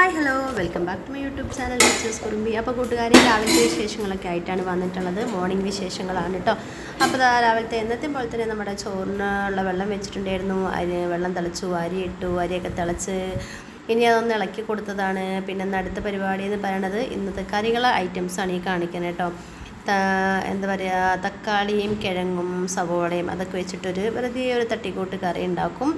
Hi hello welcome back to my YouTube channel teachers കുറുമ്പി. അപ്പോൾ കൂട്ടുകാരെ രാവിലത്തെ വിശേഷങ്ങളൊക്കെ ആയിട്ടാണ് വന്നിട്ടുള്ളത്. മോർണിംഗ് വിശേഷങ്ങളാണ് കേട്ടോ. അപ്പോൾ രാവിലത്തെ എന്നത്തെ പോലെ തന്നെ നമ്മുടെ ചോറിനുള്ള വെള്ളം വെച്ചിട്ടുണ്ടായിരുന്നു. അതിന് വെള്ളം തിളച്ചു, അരി ഇട്ടു, അരിയൊക്കെ തിളച്ച് ഇനി അതൊന്ന് ഇളക്കി കൊടുത്തതാണ്. പിന്നെ അടുത്ത പരിപാടി എന്ന് പറയണത് ഇന്നത്തെ കറികളെ ഐറ്റംസാണ് ഈ കാണിക്കുന്നത് കേട്ടോ. എന്താ പറയുക, തക്കാളിയും കിഴങ്ങും സവോളയും അതൊക്കെ വെച്ചിട്ടൊരു വെറുതെ ഒരു തട്ടിക്കൂട്ട് കറി ഉണ്ടാക്കും.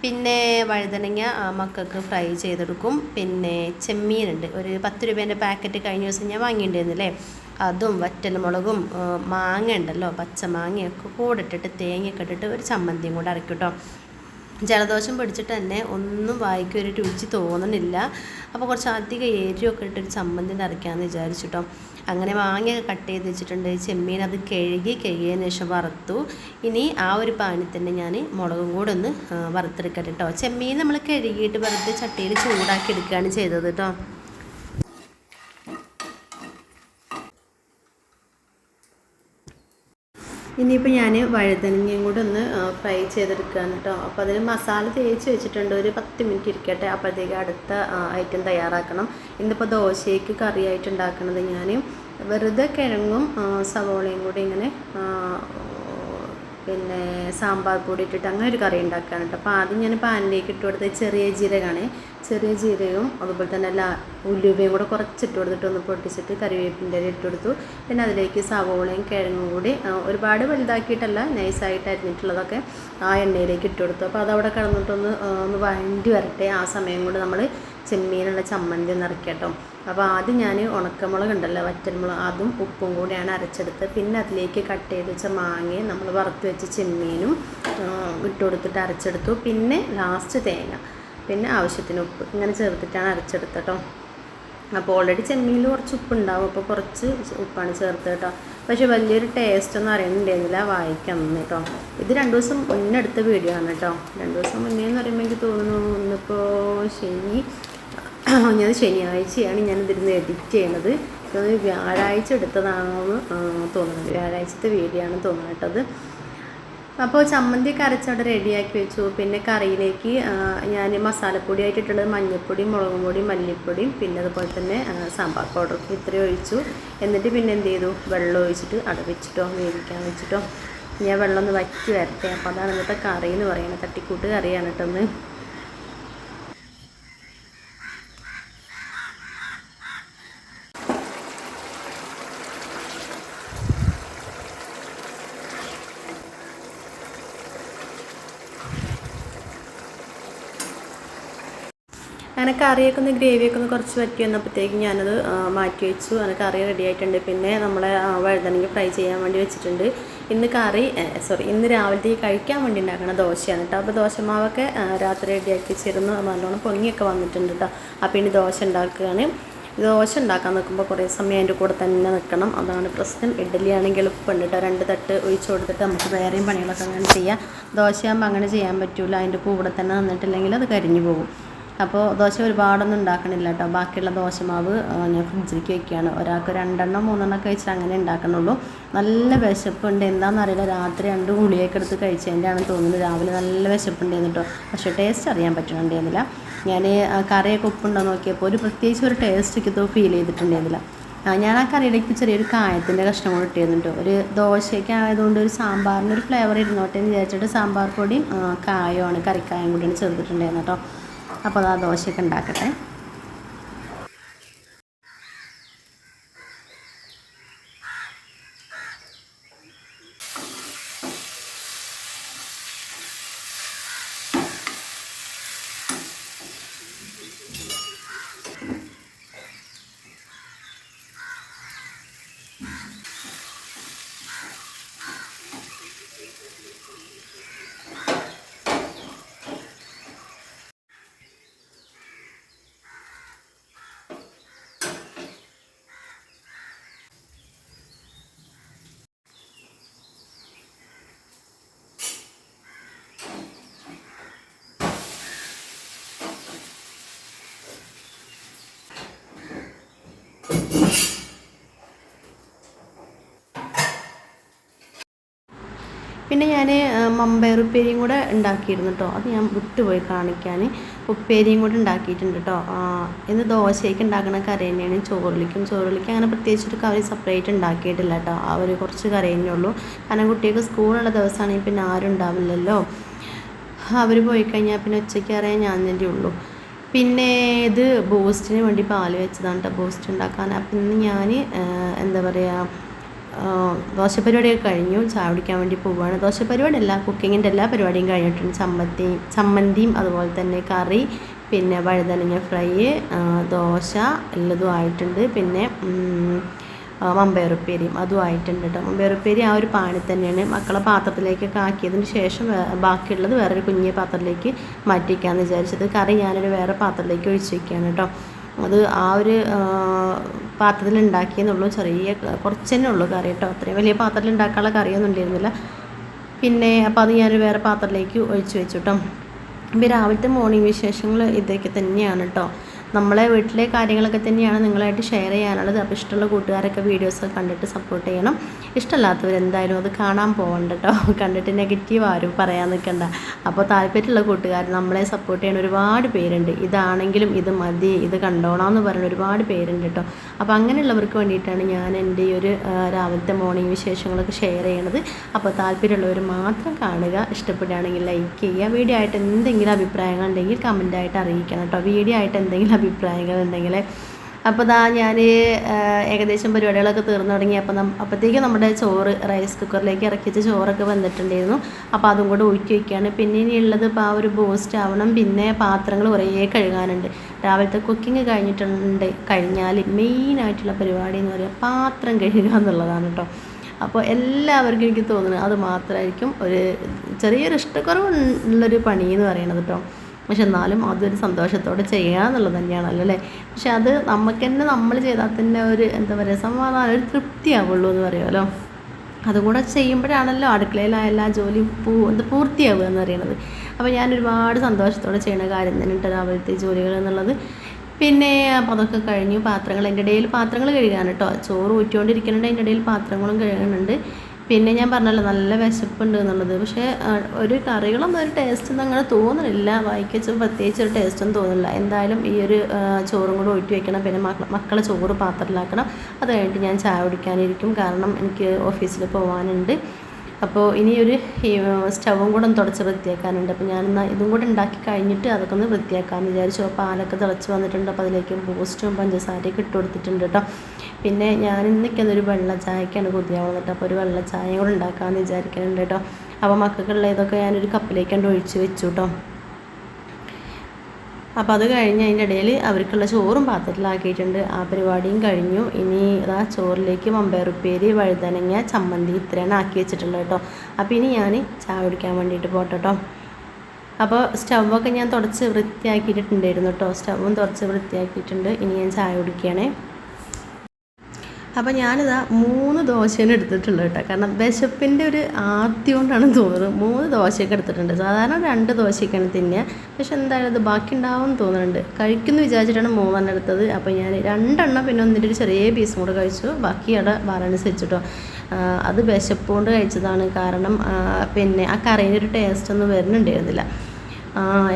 പിന്നെ വഴുതനങ്ങ മക്കൾക്ക് ഫ്രൈ ചെയ്തെടുക്കും. പിന്നെ ചെമ്മീനുണ്ട്, ഒരു 10 രൂപേൻ്റെ പാക്കറ്റ് കഴിഞ്ഞ ദിവസം ഞാൻ വാങ്ങിയിട്ടുണ്ടായിരുന്നില്ലേ, അതും വറ്റൽമുളകും മാങ്ങ ഉണ്ടല്ലോ, പച്ചമാങ്ങയൊക്കെ കൂടെ ഇട്ടിട്ട് തേങ്ങയൊക്കെ ഇട്ടിട്ട് ഒരു ചമ്മന്തിയും കൂടെ അരക്കും കേട്ടോ. ജലദോഷം പിടിച്ചിട്ട് തന്നെ ഒന്നും വായിക്കും ഒരു രുചി തോന്നണില്ല. അപ്പോൾ കുറച്ച് അധികം എരിവൊക്കെ ഇട്ടൊരു ചമ്മന്തി അരയ്ക്കാമെന്ന് വിചാരിച്ചിട്ടോ. അങ്ങനെ മാങ്ങയൊക്കെ കട്ട് ചെയ്ത് വെച്ചിട്ടുണ്ട്. ചെമ്മീൻ അത് കഴുകിയതിന് ശേഷം വറുത്തു. ഇനി ആ ഒരു പാനിൽ തന്നെ ഞാൻ മുളകും കൂടെ ഒന്ന് വറുത്തെടുക്കട്ടെ കേട്ടോ. ചെമ്മീൻ നമ്മൾ കഴുകിയിട്ട് വെറുതെ ചട്ടിയിൽ ചൂടാക്കി എടുക്കുകയാണ് ചെയ്തത് കേട്ടോ. ഇനിയിപ്പോൾ ഞാൻ വഴുതനങ്ങയും കൂടെ ഒന്ന് ഫ്രൈ ചെയ്തെടുക്കുകയാണ് കേട്ടോ. അപ്പോൾ അതിന് മസാല തേച്ച് വെച്ചിട്ടുണ്ട്. ഒരു 10 മിനിറ്റ് ഇരിക്കട്ടെ, അപ്പോഴത്തേക്ക് അടുത്ത ഐറ്റം തയ്യാറാക്കണം. ഇന്നിപ്പോൾ ദോശയ്ക്ക് കറിയായിട്ട് ഉണ്ടാക്കുന്നത് ഞാൻ വെറുതെ കിഴങ്ങും സവോളയും കൂടി ഇങ്ങനെ പിന്നെ സാമ്പാർ പൊടി ഇട്ടിട്ട് അങ്ങനെ ഒരു കറി ഉണ്ടാക്കുകയാണ് കേട്ടോ. അപ്പോൾ ആദ്യം ഞാൻ പാനിലേക്ക് ഇട്ട് കൊടുത്തത് ചെറിയ ജീരകമാണ്. ചെറിയ ജീരകവും അതുപോലെ തന്നെ ഉലുവയും കൂടെ കുറച്ചിട്ട് കൊടുത്തിട്ട് ഒന്ന് പൊട്ടിച്ചിട്ട് കറിവേപ്പിൻ്റെ ഇട്ട് കൊടുത്തു. പിന്നെ അതിലേക്ക് സവോളയും കിഴങ്ങും കൂടി ഒരുപാട് വലുതാക്കിയിട്ടല്ല, നൈസായിട്ട് അരിഞ്ഞിട്ടുള്ളതൊക്കെ ആ എണ്ണയിലേക്ക് ഇട്ട് കൊടുത്തു. അപ്പോൾ അതവിടെ കിടന്നിട്ടൊന്ന് വഴണ്ടി വരട്ടെ. ആ സമയം കൊണ്ട് നമ്മൾ ചെമ്മീനുള്ള ചമ്മന്തി നിറയ്ക്കാം കേട്ടോ. അപ്പോൾ ആദ്യം ഞാൻ ഉണക്കമുളക് ഉണ്ടല്ലോ, വറ്റൽമുളക്, അതും ഉപ്പും കൂടിയാണ് അരച്ചെടുത്ത്. പിന്നെ അതിലേക്ക് കട്ട് ചെയ്ത് വെച്ച മാങ്ങയും നമ്മൾ വറുത്ത് വെച്ച് ചെമ്മീനും ഇട്ട് കൊടുത്തിട്ട് അരച്ചെടുത്തു. പിന്നെ ലാസ്റ്റ് തേങ്ങ, പിന്നെ ആവശ്യത്തിന് ഉപ്പ് ഇങ്ങനെ ചേർത്തിട്ടാണ് അരച്ചെടുത്തത് കേട്ടോ. അപ്പോൾ ഓൾറെഡി ചെമ്മീനിൽ കുറച്ച് ഉപ്പുണ്ടാവും, അപ്പോൾ കുറച്ച് ഉപ്പാണ് ചേർത്തത് കേട്ടോ. പക്ഷേ വലിയൊരു ടേസ്റ്റ് ഒന്നും അറിയണ്ടായിരുന്നില്ല വായിക്കാൻ കേട്ടോ. ഇത് 2 ദിവസം മുന്നേ എടുത്ത വീഡിയോ ആണ് കേട്ടോ. 2 ദിവസം മുന്നേ എന്ന് പറയുമ്പോൾ എനിക്ക് തോന്നുന്നു ഇന്നിപ്പോൾ ശനിയാഴ്ചയാണ് ഞാനിതിരുന്ന് എഡിറ്റ് ചെയ്യണത്. വ്യാഴാഴ്ച എടുത്തതാണെന്ന് തോന്നുന്നത്, വ്യാഴാഴ്ചത്തെ വീഡിയോ ആണ് തോന്നുന്നത് കേട്ടത്. അപ്പോൾ ചമ്മന്തിയൊക്കെ അരച്ചവിടെ റെഡിയാക്കി വെച്ചു. പിന്നെ കറിയിലേക്ക് ഞാൻ മസാലപ്പൊടി ആയിട്ടുള്ളത് മഞ്ഞൾപ്പൊടിയും മുളകും പൊടിയും മല്ലിപ്പൊടിയും പിന്നെ അതുപോലെ തന്നെ സാമ്പാർ പൗഡർ ഇത്രയും ഒഴിച്ചു. എന്നിട്ട് പിന്നെ എന്ത് ചെയ്തു, വെള്ളം ഒഴിച്ചിട്ട് വെച്ചിട്ടോ വേവിക്കാൻ വെച്ചിട്ടോ. ഞാൻ വെള്ളം ഒന്ന് വറ്റി വരട്ടെ. അപ്പോൾ അതാണ് ഇന്നത്തെ കറി എന്ന് പറയുന്നത്. തട്ടിക്കൂട്ട് കറിയാണ് കേട്ടോ ഒന്ന്. അങ്ങനെ കറിയൊക്കെ ഒന്ന് ഗ്രേവിയൊക്കെ ഒന്ന് കുറച്ച് വറ്റി വന്നപ്പോഴത്തേക്കും ഞാനത് മാറ്റി വെച്ചു. അങ്ങനെ കറി റെഡി ആയിട്ടുണ്ട്. പിന്നെ നമ്മളെ വഴുതനങ്ങ ഫ്രൈ ചെയ്യാൻ വേണ്ടി വെച്ചിട്ടുണ്ട്. ഇന്ന് രാവിലത്തെ കഴിക്കാൻ വേണ്ടി ഉണ്ടാക്കണ ദോശയാണ് കേട്ടോ. അപ്പോൾ ദോശമാവൊക്കെ രാത്രി റെഡിയാക്കി വെച്ചിരുന്നു. നല്ലോണം പൊങ്ങിയൊക്കെ വന്നിട്ടുണ്ട് കേട്ടോ. അപ്പോൾ ഇനി ദോശ ഉണ്ടാക്കുകയാണ്. ദോശ ഉണ്ടാക്കാൻ നിൽക്കുമ്പോൾ കുറേ സമയം അതിൻ്റെ കൂടെ തന്നെ നിൽക്കണം, അതാണ് പ്രശ്നം. ഇഡ്ഡലി ആണെങ്കിൽ എളുപ്പമുണ്ട് കേട്ടോ. 2 തട്ട് ഒഴിച്ച് കൊടുത്തിട്ട് നമുക്ക് വേറെയും പണികളൊക്കെ അങ്ങനെ ചെയ്യാം. ദോശയാകുമ്പോൾ അങ്ങനെ ചെയ്യാൻ പറ്റില്ല, അതിൻ്റെ കൂടെ തന്നെ നിന്നിട്ടില്ലെങ്കിൽ അത് കരിഞ്ഞു പോകും. അപ്പോൾ ദോശ ഒരുപാടൊന്നും ഉണ്ടാക്കണില്ല കേട്ടോ. ബാക്കിയുള്ള ദോശമാവ് ഞാൻ ഫ്രിഡ്ജിലേക്ക് വയ്ക്കുകയാണ്. ഒരാൾക്ക് 2 എണ്ണം 3 എണ്ണം ഒക്കെ വെച്ചിട്ട് അങ്ങനെ ഉണ്ടാക്കണുള്ളൂ. നല്ല വിശപ്പുണ്ട്, എന്താണെന്നറിയില്ല. രാത്രി 2 ഗുളികയൊക്കെ എടുത്ത് കഴിച്ചതിൻ്റെയാണ് തോന്നുന്നത്. രാവിലെ നല്ല വിശപ്പുണ്ടായിരുന്നു കേട്ടോ. പക്ഷേ ടേസ്റ്റ് അറിയാൻ പറ്റുന്നുണ്ടായിരുന്നില്ല. ഞാൻ കറിയൊക്കെ ഉപ്പുണ്ടോ നോക്കിയപ്പോൾ പ്രത്യേകിച്ച് ഒരു ടേസ്റ്റ് എനിക്ക് ഫീൽ ചെയ്തിട്ടുണ്ടായിരുന്നില്ല. ഞാൻ ആ കറിയിലേക്ക് ചെറിയൊരു കായത്തിൻ്റെ കഷ്ണം കൂടെ ഇട്ടിരുന്നുണ്ടോ. ഒരു ദോശയ്ക്ക് ആയതുകൊണ്ട് ഒരു സാമ്പാറിൻ്റെ ഒരു ഫ്ലേവർ ഇരുന്നോട്ടെ എന്ന് വിചാരിച്ചിട്ട് സാമ്പാർ പൊടിയും കായമാണ്, കറിക്കായം കൂടിയാണ് ചേർത്തിട്ടുണ്ടായിരുന്നു കേട്ടോ. അപ്പോൾ ആ ദോശയൊക്കെ ഉണ്ടാക്കട്ടെ. പിന്നെ ഞാൻ മമ്പയറുപ്പേരിയും കൂടെ ഉണ്ടാക്കിയിരുന്നു കേട്ടോ. അത് ഞാൻ വിട്ടുപോയി കാണിക്കാൻ. ഉപ്പേരിയും കൂടി ഉണ്ടാക്കിയിട്ടുണ്ട് കേട്ടോ. ഇന്ന് ദോശയ്ക്ക് ഉണ്ടാക്കുന്ന കറി തന്നെയാണ് ചോറിലേക്ക് അങ്ങനെ പ്രത്യേകിച്ചൊരു കറി സെപ്പറേറ്റ് ഉണ്ടാക്കിയിട്ടില്ല കേട്ടോ. ആ ഒരു കുറച്ച് കറി തന്നെ ഉള്ളൂ. കാരണം കുട്ടികൾക്ക് സ്കൂളുള്ള ദിവസമാണെങ്കിൽ പിന്നെ ആരും ഉണ്ടാവില്ലല്ലോ. അവർ പോയി കഴിഞ്ഞാൽ പിന്നെ ഉച്ചയ്ക്ക് അറിയാൻ ഞാൻ തന്നെ ഉള്ളൂ. പിന്നെ ഇത് ബൂസ്റ്റിന് വേണ്ടി പാല് വെച്ചതാണ് കേട്ടോ, ബൂസ്റ്റ് ഉണ്ടാക്കാൻ. അപ്പം ഇന്ന് ഞാൻ എന്താ പറയുക, ദോശപ്പരിപാടിയൊക്കെ കഴിഞ്ഞു, ചായ കുടിക്കാൻ വേണ്ടി പോവുകയാണ്. ദോശപ്പരിപാടി അല്ല, കുക്കിങ്ങിൻ്റെ എല്ലാ പരിപാടിയും കഴിഞ്ഞിട്ടുണ്ട്. ചമ്മന്തിയും അതുപോലെ തന്നെ കറി, പിന്നെ വഴുതനങ്ങ ഫ്രൈ, ദോശ എല്ലതും ആയിട്ടുണ്ട്. പിന്നെ മമ്പയറുപ്പേരിയും അതും ആയിട്ടുണ്ട് കേട്ടോ. മമ്പയറുപ്പേരി ആ ഒരു പാനി തന്നെയാണ് മക്കളെ പാത്രത്തിലേക്കൊക്കെ ആക്കിയതിന് ശേഷം ബാക്കിയുള്ളത് വേറൊരു കുഞ്ഞ് പാത്രത്തിലേക്ക് മാറ്റി വയ്ക്കാമെന്ന് വിചാരിച്ചത്. കറി ഞാനൊരു വേറെ പാത്രത്തിലേക്ക് ഒഴിച്ച് വയ്ക്കുകയാണ് കേട്ടോ. അത് ആ ഒരു പാത്രത്തിൽ ഉണ്ടാക്കിയെന്നുള്ളൂ, ചെറിയ കുറച്ച് തന്നെ ഉള്ളൂ കറി കേട്ടോ. അത്രയും വലിയ പാത്രത്തിൽ ഉണ്ടാക്കാനുള്ള കറിയൊന്നും ഉണ്ടായിരുന്നില്ല. പിന്നെ അപ്പോൾ അത് ഞാനൊരു വേറെ പാത്രത്തിലേക്ക് ഒഴിച്ച് വെച്ചു കേട്ടോ. ഇപ്പോൾ രാവിലത്തെ മോർണിംഗ് വിശേഷങ്ങൾ ഇതൊക്കെ തന്നെയാണ് കേട്ടോ. നമ്മളെ വീട്ടിലെ കാര്യങ്ങളൊക്കെ തന്നെയാണ് നിങ്ങളായിട്ട് ഷെയർ ചെയ്യാനുള്ളത്. അപ്പോൾ ഇഷ്ടമുള്ള കൂട്ടുകാരൊക്കെ വീഡിയോസൊക്കെ കണ്ടിട്ട് സപ്പോർട്ട് ചെയ്യണം. ഇഷ്ടമല്ലാത്തവരെന്തായാലും അത് കാണാൻ പോകണ്ട കേട്ടോ. കണ്ടിട്ട് നെഗറ്റീവ് ആരും പറയാൻ നിൽക്കണ്ട. അപ്പോൾ താല്പര്യമുള്ള കൂട്ടുകാർ നമ്മളെ സപ്പോർട്ട് ചെയ്യുന്ന ഒരുപാട് പേരുണ്ട്. ഇതാണെങ്കിലും ഇത് മതി, ഇത് കണ്ടോണമെന്ന് പറയുന്ന ഒരുപാട് പേരുണ്ട് കേട്ടോ. അപ്പോൾ അങ്ങനെയുള്ളവർക്ക് വേണ്ടിയിട്ടാണ് ഞാൻ എൻ്റെ ഈ ഒരു രാവിലത്തെ മോർണിംഗ് വിശേഷങ്ങളൊക്കെ ഷെയർ ചെയ്യണത്. അപ്പോൾ താല്പര്യമുള്ളവർ മാത്രം കാണുക. ഇഷ്ടപ്പെടുകയാണെങ്കിൽ ലൈക്ക് ചെയ്യുക. വീഡിയോ ആയിട്ട് എന്തെങ്കിലും അഭിപ്രായങ്ങൾ ഉണ്ടെങ്കിൽ കമൻറ്റായിട്ട് അറിയിക്കണം കേട്ടോ. വീഡിയോ ആയിട്ട് എന്തെങ്കിലും അഭിപ്രായങ്ങൾ ഉണ്ടെങ്കിൽ. അപ്പോൾ ഞാൻ ഏകദേശം പരിപാടികളൊക്കെ തീർന്നു തുടങ്ങി. അപ്പോഴത്തേക്കും നമ്മുടെ ചോറ് റൈസ് കുക്കറിലേക്ക് ഇറക്കി വെച്ച ചോറൊക്കെ വന്നിട്ടുണ്ടായിരുന്നു. അപ്പോൾ അതും കൂടെ ഊറ്റി വയ്ക്കുകയാണ്. പിന്നെ ഇനിയുള്ളത് ഇപ്പോൾ ആ ഒരു ബൂസ്റ്റ് ആവണം. പിന്നെ പാത്രങ്ങൾ കുറേ കഴുകാനുണ്ട്. രാവിലത്തെ കുക്കിംഗ് കഴിഞ്ഞാൽ മെയിനായിട്ടുള്ള പരിപാടി എന്ന് പറയുക പാത്രം കഴുകുക എന്നുള്ളതാണ് കേട്ടോ. അപ്പോൾ എല്ലാവർക്കും എനിക്ക് തോന്നുന്നത് അത് മാത്രമായിരിക്കും ഒരു ചെറിയൊരു ഇഷ്ടക്കുറവുള്ളൊരു പണി എന്ന് പറയുന്നത് കേട്ടോ. പക്ഷെ എന്നാലും അതൊരു സന്തോഷത്തോടെ ചെയ്യുക എന്നുള്ളത് തന്നെയാണല്ലോ അല്ലേ. പക്ഷെ അത് നമുക്ക് തന്നെ നമ്മൾ ചെയ്താൽ തന്നെ ഒരു എന്താ പറയുക സമാധാനം, ഒരു തൃപ്തിയാവുള്ളൂ എന്ന് പറയുമല്ലോ. അതുകൂടെ ചെയ്യുമ്പോഴാണല്ലോ അടുക്കളയിലെ എല്ലാ ജോലിയും പൂർത്തിയാവുക എന്ന് പറയുന്നത്. അപ്പോൾ ഞാൻ ഒരുപാട് സന്തോഷത്തോടെ ചെയ്യുന്ന കാര്യം തന്നെ കേട്ടോ രാവിലത്തെ ജോലികൾ എന്നുള്ളത്. പിന്നെ അപ്പോൾ അതൊക്കെ കഴിഞ്ഞു. അതിൻ്റെ ഇടയിൽ പാത്രങ്ങൾ കഴുകാൻ കേട്ടോ. ചോറ് ഊറ്റിക്കൊണ്ടിരിക്കുന്നുണ്ട്, അതിൻ്റെ ഇടയിൽ പാത്രങ്ങളും കഴുകുന്നുണ്ട്. പിന്നെ ഞാൻ പറഞ്ഞല്ലോ നല്ല വിശപ്പുണ്ട് എന്നുള്ളത്. പക്ഷേ ഒരു കറികളൊന്നും ഒരു ടേസ്റ്റൊന്നും അങ്ങനെ തോന്നുന്നില്ല. വായിക്കച്ച് പ്രത്യേകിച്ച് ഒരു ടേസ്റ്റൊന്നും തോന്നുന്നില്ല. എന്തായാലും ഈ ഒരു ചോറും കൂടെ ഊറ്റി വയ്ക്കണം. പിന്നെ മക്കളെ ചോറ് പാത്രത്തിലാക്കണം. അത് കഴിഞ്ഞിട്ട് ഞാൻ ചായ കുടിക്കാനിരിക്കും. കാരണം എനിക്ക് ഓഫീസിൽ പോകാനുണ്ട്. അപ്പോൾ ഇനിയൊരു സ്റ്റവും കൂടെ ഒന്ന് തുടച്ച് വൃത്തിയാക്കാനുണ്ട്. അപ്പോൾ ഞാനെന്നാൽ ഇതും കൂടെ ഉണ്ടാക്കി കഴിഞ്ഞിട്ട് അതൊക്കെ ഒന്ന് വൃത്തിയാക്കാമെന്ന് വിചാരിച്ചു. അപ്പോൾ പാലൊക്കെ തിളച്ച് വന്നിട്ടുണ്ട്. അപ്പോൾ അതിലേക്ക് ബൂസ്റ്റും പഞ്ചസാരയൊക്കെ ഇട്ട് കൊടുത്തിട്ടുണ്ട് കേട്ടോ. പിന്നെ ഞാൻ ഇന്നൊക്കെയൊരു വെള്ള ചായക്കാണ് കൊതിയാവുന്നത്. അപ്പോൾ ഒരു വെള്ള ചായ കൂടെ ഉണ്ടാക്കാമെന്ന് വിചാരിക്കുന്നുണ്ട് കേട്ടോ. അപ്പോൾ മക്കൾക്കുള്ള ഇതൊക്കെ ഞാനൊരു കപ്പിലേക്കാണ്ട് ഒഴിച്ച് വെച്ചു കേട്ടോ. അപ്പോൾ അത് കഴിഞ്ഞ് അതിൻ്റെ ഇടയിൽ അവർക്കുള്ള ചോറും പാത്രത്തിലാക്കിയിട്ടുണ്ട്. ആ പരിപാടിയും കഴിഞ്ഞു. ഇനി ഇതാ ചോറിലേക്ക് മമ്പയറുപ്പേരി, വഴുതനങ്ങ, ചമ്മന്തി ഇത്രയാണ് ആക്കി വെച്ചിട്ടുള്ളത് കേട്ടോ. അപ്പോൾ ഇനി ഞാൻ ചായ കുടിക്കാൻ വേണ്ടിയിട്ട് പോട്ടെ കേട്ടോ. അപ്പോൾ സ്റ്റവൊക്കെ ഞാൻ തുടച്ച് വൃത്തിയാക്കിയിട്ടുണ്ടായിരുന്നു കേട്ടോ. സ്റ്റവും തുടച്ച് വൃത്തിയാക്കിയിട്ടുണ്ട്. ഇനി ഞാൻ ചായ കുടിക്കുകയാണേ. അപ്പോൾ ഞാനിതാ 3 ദോശയാണ് എടുത്തിട്ടുള്ളത് കേട്ടോ. കാരണം വിശപ്പിൻ്റെ ഒരു ആദ്യം കൊണ്ടാണ് തോന്നുന്നത് 3 ദോശയൊക്കെ എടുത്തിട്ടുണ്ട്. സാധാരണ 2 ദോശയൊക്കെയാണ് തിന്നുക. പക്ഷെ എന്തായാലും അത് ബാക്കി ഉണ്ടാവും തോന്നുന്നുണ്ട്. കഴിക്കുമെന്ന് വിചാരിച്ചിട്ടാണ് 3 എടുത്തത്. അപ്പോൾ ഞാൻ 2 പിന്നെ ഒന്നിൻ്റെ ഒരു ചെറിയ പീസും കൂടെ കഴിച്ചു. ബാക്കി അവിടെ ബാലൻസ് വെച്ചിട്ടോ. അത് വിശപ്പ് കൊണ്ട് കഴിച്ചതാണ്. കാരണം പിന്നെ ആ കറീൻ്റെ ഒരു ടേസ്റ്റൊന്നും വരുന്നുണ്ടായിരുന്നില്ല.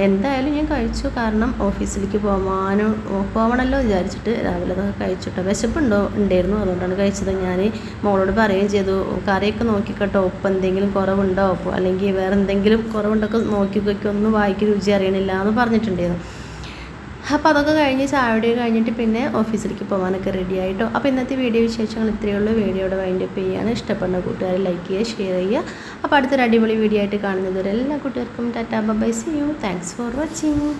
എന്തായാലും ഞാൻ കഴിച്ചു. കാരണം ഓഫീസിലേക്ക് പോകണമല്ലോ വിചാരിച്ചിട്ട് രാവിലെ അതൊക്കെ കഴിച്ചിട്ടോ. ഉണ്ടായിരുന്നു, അതുകൊണ്ടാണ് കഴിച്ചത്. ഞാൻ മോളോട് പറയുകയും ചെയ്തു, കറിയൊക്കെ നോക്കിക്കട്ടോ, ഉപ്പ് എന്തെങ്കിലും കുറവുണ്ടോ, അല്ലെങ്കിൽ വേറെ എന്തെങ്കിലും കുറവുണ്ടൊക്കെ നോക്കിക്കൊക്കെ ഒന്നും വായിക്ക് രുചി അറിയണില്ല എന്ന് പറഞ്ഞിട്ടുണ്ടായിരുന്നു. അപ്പോൾ അതൊക്കെ കഴിഞ്ഞ് ചായയുടെ കഴിഞ്ഞിട്ട് പിന്നെ ഓഫീസിലേക്ക് പോകാനൊക്കെ റെഡി ആയിട്ടോ. അപ്പോൾ ഇന്നത്തെ വീഡിയോ വിശേഷങ്ങൾ ഇത്രയേ ഉള്ളൂ. വീഡിയോയുടെ വൈൻഡപ്പ് ചെയ്യുകയാണ്. ഇഷ്ടപ്പെടുന്ന കൂട്ടുകാർ ലൈക്ക് ചെയ്യുക, ഷെയർ ചെയ്യുക. അപ്പോൾ അടുത്തൊരു അടിപൊളി വീഡിയോ ആയിട്ട് കാണുന്നത് വരെ എല്ലാ കൂട്ടുകാർക്കും tata bye, see you, thanks for watching.